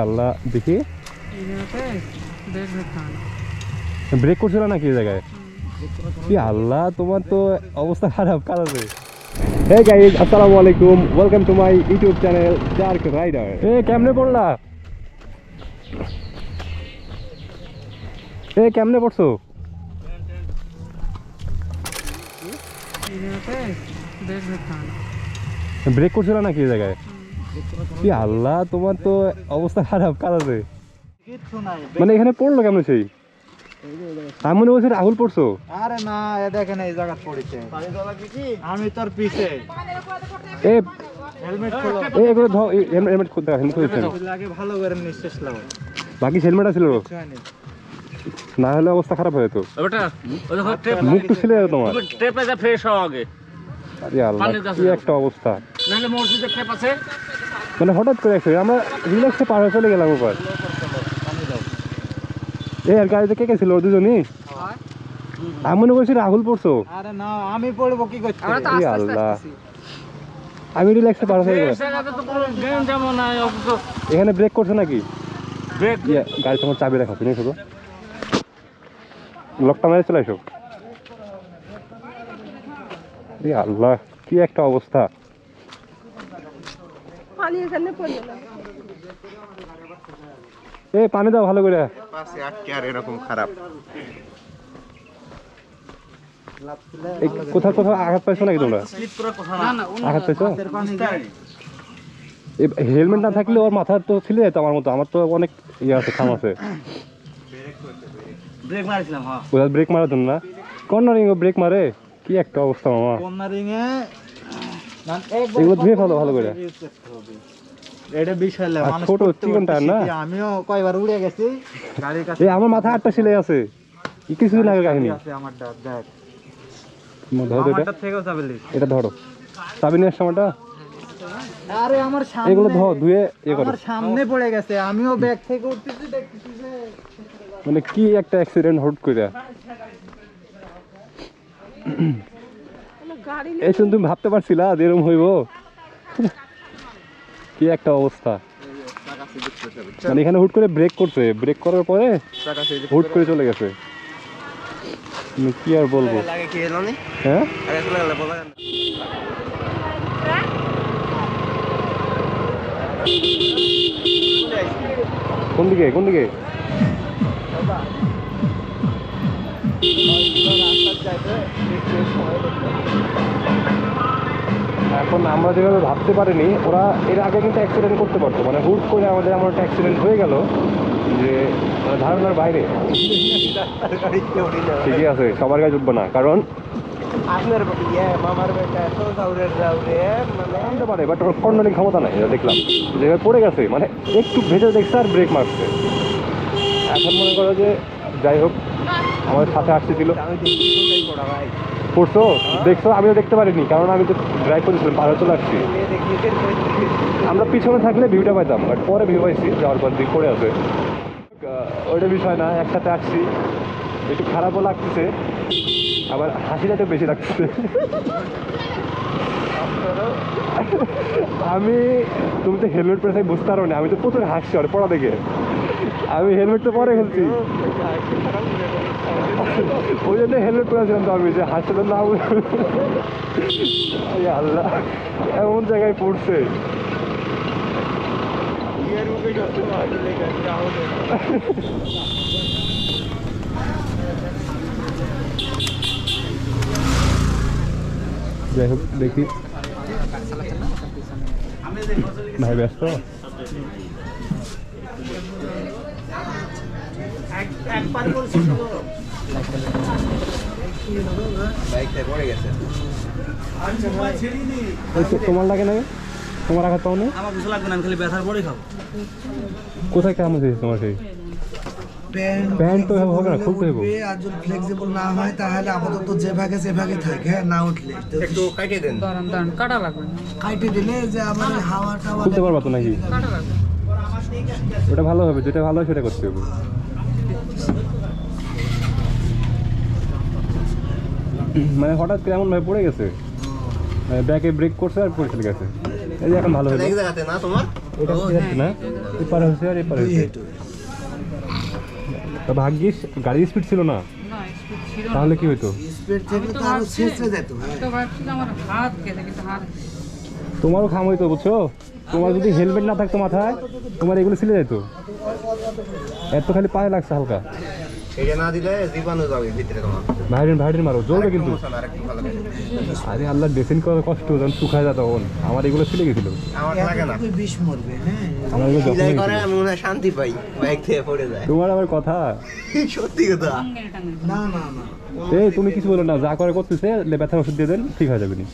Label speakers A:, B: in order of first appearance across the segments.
A: আল্লাহ দেখি ব্রেক করছিল নাকি এই জায়গায়? কি আল্লাহ, তোমার তো অবস্থা খারাপ কারণে। Hey guys, আসসালামু আলাইকুম, welcome to my YouTube channel dark rider. কেমনে পড়লা? কেমনে পড়ছো? ব্রেক করছিল নাকি এই জায়গায়? কি আল্লাহ, তোমার তো অবস্থা খারাপ কারণে। মানে এখানে পড়লো কেমন? সেই আমি মনে বলছি রাহুল পড়ছো।
B: আরে না, এ দেখেন এই জায়গা পড়েছে। আমি তোর পিছে হেলমেট খোলো।
A: এগুলো হেলমেট খুলতে
B: আগে ভালো করে নিঃশ্বাস নাও।
A: বাকি হেলমেট আছে না হলে অবস্থা খারাপ হয়ে যেত। মুখ তো ছিলে তোমার। আরে আল্লাহ, কি একটা অবস্থা। মানে হঠাৎ করে আমরা রিল্যাক্সে পার হয়ে চলে গেলাম ওপর। আর গাড়িতে কে কে ছিল? দুজনই? আমি মনে করছি রাহুল পড়ছো।
B: আরে না, আমি পড়বো কি করতে?
A: আল্লাহ, আমি রিল্যাক্সে পার হয়ে গেলাম। এখানে ব্রেক করছো নাকি? গাড়ি তোমার চাবি রাখা, তুমি শুধু লকটা মেরে চলে আসো। আল্লাহ, কি একটা অবস্থা। পানি দাও ভালো করে।
C: এরকম খারাপ
A: কোথাও কোথাও আঘাত পাইছো নাকি তোমরা? আঘাত পাইছো? হেলমেট না থাকলে ওর মাথা তো ছিলে যেত আমার মতো। আমার তো অনেক ইয়ে আছে, খাম আছে। ব্রেক মারার জন্য না, কর্নারিং ব্রেক মারে। কি একটা অবস্থা মামা।
B: কর্নারিং এ
A: এগুলো ধুয়ে ফেলো ভালো করে।
B: এটা বিষয় না, মানুষ
A: ছোট চিকনটা না।
B: আমিও কয়বার উড়ে গেছি গাড়ির কাছে।
A: আমার মাথা 8টা সিলাই আছে। কিছুদিন আগে কাহিনী।
B: আমার দেখ
A: আমারটা থেকেও চাবি লিস। এটা ধরো, চাবি নিয়ে আসছো আমারটা।
B: আরে আমার সামনে
A: এগুলো ধুয়ে
B: আমার সামনে পড়ে গেছে। আমিও ব্যাগ থেকে উঠতেছি, দেখতেছি যে
A: মানে কি একটা অ্যাক্সিডেন্ট হট করে। এই শুন, তুমি ভাবতে পারছিলা যে এরকম হইব? কি একটা অবস্থা। মানে এখানে হুট করে ব্রেক করছে, ব্রেক করার পরে হুট করে চলে গেছে। কি আর বলবো। হ্যাঁ, কোন দিকে কোন দিকে? এখন আমরা যেভাবে ভাবতে পারিনি, ওরা এর আগে কিন্তু অ্যাক্সিডেন্ট করতে পারতো। মানে হুট করে আমাদের এমন একটা অ্যাক্সিডেন্ট হয়ে গেল যে ধারণার বাইরে। ঠিকই আছে, সবার কাছে উঠবো না, কারণ আনতে পারে, বাট ওর কন্ট্রোলিং ক্ষমতা নাই। দেখলাম যেভাবে পড়ে গেছে, মানে একটু ভেতরে দেখছে আর ব্রেক মারছে। এখন মনে করো যে যাই হোক, আমাদের সাথে আসতেছিল। পড়ছো? দেখছো? আমিও দেখতে পারিনি, কারণ আমি তো ড্রাইভ করেছিলাম, পাহাড়ে চলে আসছি। আমরা পিছনে থাকলে ভিউটা পাইতাম, বাট পরে ভিউ পাইছি যাওয়ার পর দিক পড়ে আছে। ওইটা বিষয় না, একসাথে আসছি, একটু খারাপও লাগতেছে, আবার হাসিটা একটু বেশি লাগতেছে। আমি, তুমি তো হেলমেট পরে বুঝতে পারো না, আমি তো প্রচুর হাসছি আর পড়া দেখে। আমি হেলমেট তো পরে খেলছি, ওই জন্য হেলমেট পরেছিলাম। তো আমি যে হাসছিলাম না, আল্লাহ এমন জায়গায় পড়ছে। যাই হোক, দেখি ভাই ব্যস্ত। তোমার লাগে না? তোমার আঘাত পাও না?
B: আমার কিছু লাগবে না, আমি খালি ব্যথার পরে খাবো।
A: কোথায় কেমন হয়েছে তোমার? সেই প্যান্ট তো হবে না, খুলতে হবে।
D: আর যদি ফ্লেক্সিবল না হয় তাহলে আপাতত যে ভাগে থাকে, না উঠলে
C: একটু কাটিয়ে দেন।
B: কাটা লাগবে,
D: কাটে দিলে যে আমার হাওয়াটা
A: খুলতে পারবা তো নাকি? ওটা ভালো হবে, যেটা ভালো হয় সেটা করতে হবে। মানে হঠাৎ করে এমন ভাবে পড়ে গেছে, ব্যাকে ব্রেক করছে আর পড়ে চলে গেছে। এই যে এখন ভালো হলো।
C: এক জায়গাতে না তোমার?
A: এটা ঠিক আছে না এপারে হচ্ছে আর এপারে হচ্ছে তা ভাগ্যিস গাড়ির স্পিড ছিল না তাহলে কি হতো
D: স্পিড থেকে তো আরো ছেঁচড়ে যেত
A: তোমারও খাম হইতো বুঝছো তোমার যদি হেলমেট না থাকতো মাথায় তোমার এগুলো ছিলে যেত এত খালি পায়ে লাগছে হালকা
C: এটা না দিলে জীবাণু যাবে ভিতরে তোমার
A: ভাইরেন মারো জ্বলবে কিন্তু
C: আর একটু ভালো লাগে।
A: আরে আল্লাহ ড্রেসিং করার কষ্ট যখন শুকায় যায় তখন আমার এগুলো ছিলে গেছিল
C: আমার লাগে না
D: তুই বিষ মরবে হ্যাঁ
A: আমার এগুলো যখন
C: সিলাই করে আমি মনে হয় শান্তি পাই বাইক থেকে পড়ে যায়
A: তোমার আবার কথা
C: সত্যি কথা
D: না না না
A: এই তুমি কিছু বলো না যা করে করতেছে ব্যথার ওষুধ দিয়ে দেন ঠিক হয়ে যাবে নি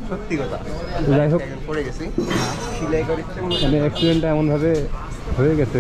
C: সত্যি কথা
A: তো যাই হোক
C: পড়ে গেছি সিলাই করে
A: মানে অ্যাক্সিডেন্টটা এমনভাবে হয়ে গেছে